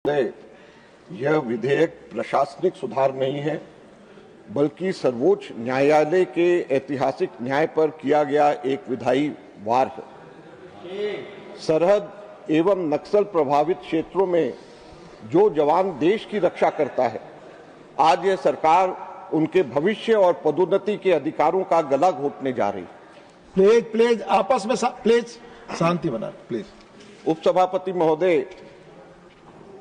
यह विधेयक प्रशासनिक सुधार नहीं है, बल्कि सर्वोच्च न्यायालय के ऐतिहासिक न्याय पर किया गया एक विधायी वार है। सरहद एवं नक्सल प्रभावित क्षेत्रों में जो जवान देश की रक्षा करता है, आज यह सरकार उनके भविष्य और पदोन्नति के अधिकारों का गला घोटने जा रही है। प्लीज आपस में प्लीज शांति बना प्लीज। उपसभापति महोदय,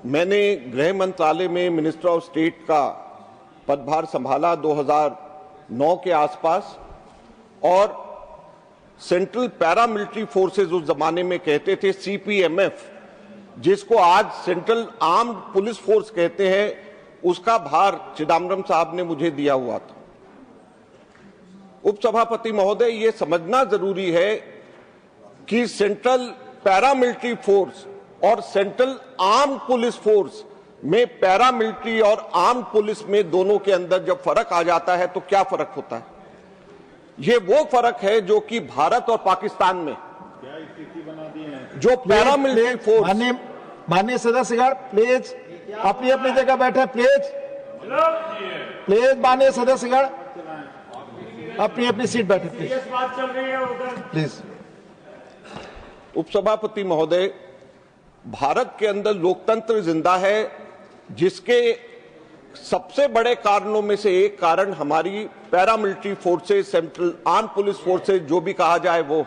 मैंने गृह मंत्रालय में मिनिस्टर ऑफ स्टेट का पदभार संभाला 2009 के आसपास, और सेंट्रल पैरामिलिट्री फोर्सेस उस जमाने में कहते थे CPMF, जिसको आज सेंट्रल आर्म्ड पुलिस फोर्स कहते हैं, उसका भार चिदम्बरम साहब ने मुझे दिया हुआ था। उपसभापति महोदय, ये समझना जरूरी है कि सेंट्रल पैरामिलिट्री फोर्स और सेंट्रल आर्म्ड पुलिस फोर्स में, पैरामिलिट्री और आर्म्ड पुलिस में दोनों के अंदर जब फर्क आ जाता है तो क्या फर्क होता है। ये वो फर्क है जो कि भारत और पाकिस्तान में क्या स्थिति बना दी है। जो पैरामिलिट्री फोर्स, माननीय सदस्यगण प्लीज अपनी अपनी जगह बैठे, प्लीज माननीय सदस्यगण अपनी अपनी सीट बैठे प्लीज। उपसभापति महोदय, भारत के अंदर लोकतंत्र जिंदा है, जिसके सबसे बड़े कारणों में से एक कारण हमारी paramilitary forces, central arm police forces जो भी कहा जाए वो।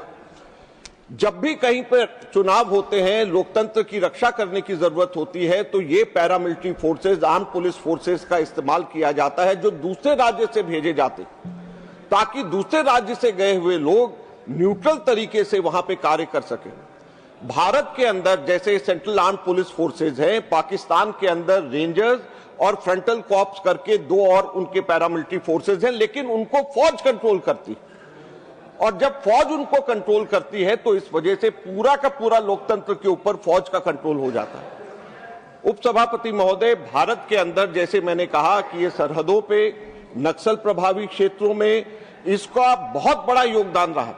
जब भी कहीं पर चुनाव होते हैं, लोकतंत्र की रक्षा करने की जरूरत होती है, तो ये paramilitary forces, arm police forces का इस्तेमाल किया जाता है, जो दूसरे राज्य से भेजे जाते, ताकि दूसरे राज्य से गए हुए लोग न्यूट्रल तरीके से वहां पे कार्य कर सके। भारत के अंदर जैसे सेंट्रल आर्म पुलिस फोर्सेज हैं, पाकिस्तान के अंदर रेंजर्स और फ्रंटल कॉर्प्स करके दो और उनके पैरामिलिट्री फोर्सेज हैं, लेकिन उनको फौज कंट्रोल करती है। और जब फौज उनको कंट्रोल करती है तो इस वजह से पूरा का पूरा लोकतंत्र के ऊपर फौज का कंट्रोल हो जाता है। उपसभापति महोदय, भारत के अंदर जैसे मैंने कहा कि ये सरहदों पे नक्सल प्रभावित क्षेत्रों में इसका बहुत बड़ा योगदान रहा।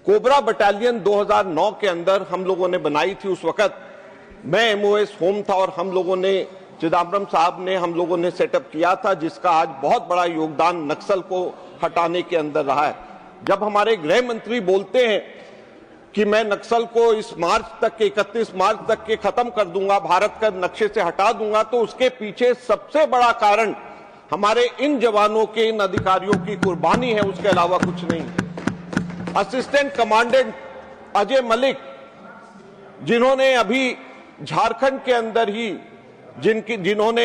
कोबरा बटालियन 2009 के अंदर हम लोगों ने बनाई थी। उस वक्त मैं MOS होम था और हम लोगों ने, चिदम्बरम साहब ने, हम लोगों ने सेटअप किया था, जिसका आज बहुत बड़ा योगदान नक्सल को हटाने के अंदर रहा है। जब हमारे गृह मंत्री बोलते हैं कि मैं नक्सल को इस मार्च तक के 31 मार्च तक के खत्म कर दूंगा, भारत का नक्शे से हटा दूंगा, तो उसके पीछे सबसे बड़ा कारण हमारे इन जवानों के, इन अधिकारियों की कुर्बानी है, उसके अलावा कुछ नहीं। असिस्टेंट कमांडेंट अजय मलिक, जिन्होंने अभी झारखंड के अंदर ही जिन्होंने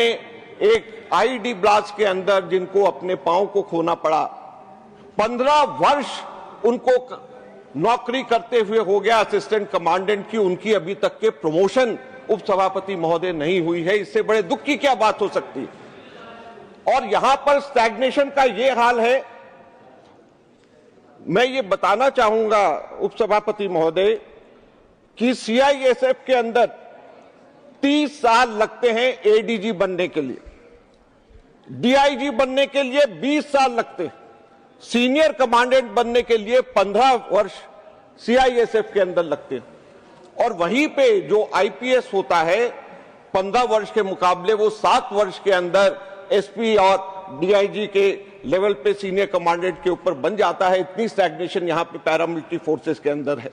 एक IED ब्लास्ट के अंदर जिनको अपने पांव को खोना पड़ा, 15 वर्ष उनको नौकरी करते हुए हो गया असिस्टेंट कमांडेंट की, उनकी अभी तक के प्रमोशन उपसभापति महोदय नहीं हुई है। इससे बड़े दुख की क्या बात हो सकती है। और यहां पर स्टैग्नेशन का ये हाल है। मैं ये बताना चाहूंगा उपसभापति महोदय कि CISF के अंदर 30 साल लगते हैं ADG बनने के लिए, DIG बनने के लिए 20 साल लगते हैं, सीनियर कमांडेंट बनने के लिए 15 वर्ष CISF के अंदर लगते हैं। और वहीं पे जो IPS होता है 15 वर्ष के मुकाबले वो 7 वर्ष के अंदर SP और DIG के लेवल पे सीनियर कमांडेंट के ऊपर बन जाता है। इतनी स्टैग्नेशन यहाँ पे पैरामिलिट्री फोर्सेस के अंदर है।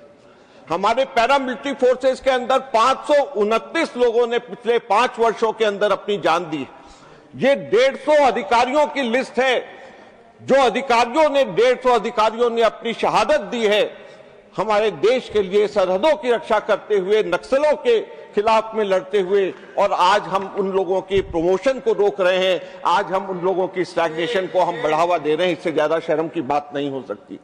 हमारे पैरामिलिट्री फोर्सेस के अंदर 529 लोगों ने पिछले 5 वर्षों के अंदर अपनी जान दी। ये 150 अधिकारियों की लिस्ट है, जो अधिकारियों ने 150 अधिकारियों ने अपनी शहादत दी है हमारे देश के लिए, सरहदों की रक्षा करते हुए, नक्सलों के खिलाफ में लड़ते हुए। और आज हम उन लोगों की प्रमोशन को रोक रहे हैं, आज हम उन लोगों की स्टैग्नेशन को हम बढ़ावा दे रहे हैं। इससे ज्यादा शर्म की बात नहीं हो सकती।